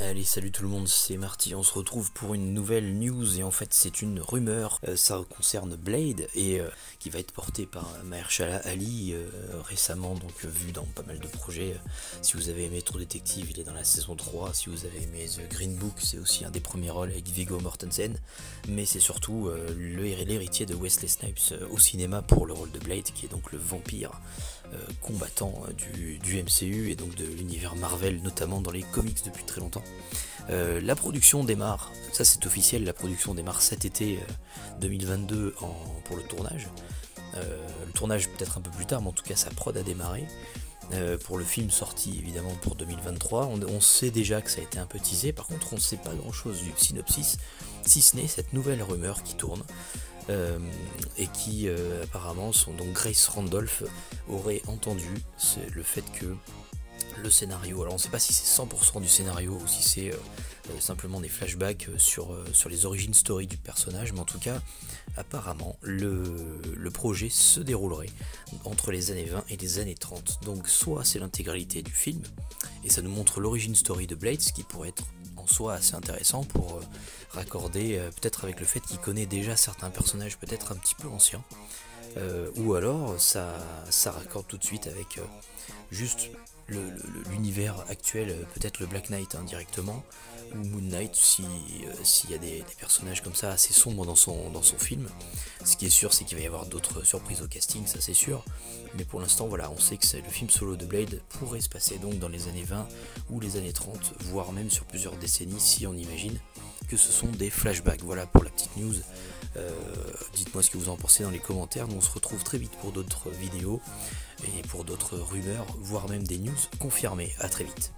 Allez, salut tout le monde, c'est Marty, on se retrouve pour une nouvelle news et en fait c'est une rumeur, ça concerne Blade et qui va être porté par Mahershala Ali, récemment donc vu dans pas mal de projets. Si vous avez aimé True Detective, il est dans la saison 3, si vous avez aimé The Green Book, c'est aussi un des premiers rôles avec Viggo Mortensen, mais c'est surtout l'héritier de Wesley Snipes au cinéma pour le rôle de Blade, qui est donc le vampire combattant du MCU et donc de l'univers Marvel, notamment dans les comics depuis très longtemps. La production démarre, ça c'est officiel, la production démarre cet été 2022 pour le tournage. Le tournage peut-être un peu plus tard, mais en tout cas sa prod a démarré. Pour le film sorti évidemment pour 2023, on sait déjà que ça a été un peu teasé, par contre on ne sait pas grand chose du synopsis, si ce n'est cette nouvelle rumeur qui tourne. Et qui apparemment sont donc Grace Randolph aurait entendu le fait que le scénario, alors on ne sait pas si c'est 100% du scénario ou si c'est simplement des flashbacks sur les origines story du personnage, mais en tout cas apparemment le projet se déroulerait entre les années 20 et les années 30, donc soit c'est l'intégralité du film et ça nous montre l'origine story de Blade, ce qui pourrait être en soi assez intéressant pour raccorder peut-être avec le fait qu'il connaît déjà certains personnages peut-être un petit peu anciens, ou alors ça raccorde tout de suite avec juste l'univers actuel, peut-être le Black Knight directement, ou Moon Knight s'il y a des personnages comme ça assez sombres dans son film. Ce qui est sûr, c'est qu'il va y avoir d'autres surprises au casting, ça c'est sûr, mais pour l'instant voilà, on sait que le film solo de Blade pourrait se passer donc dans les années 20 ou les années 30, voire même sur plusieurs décennies si on imagine que ce sont des flashbacks. Voilà pour la petite news. Dites-moi ce que vous en pensez dans les commentaires. Nous on se retrouve très vite pour d'autres vidéos et pour d'autres rumeurs, voire même des news confirmées. A très vite.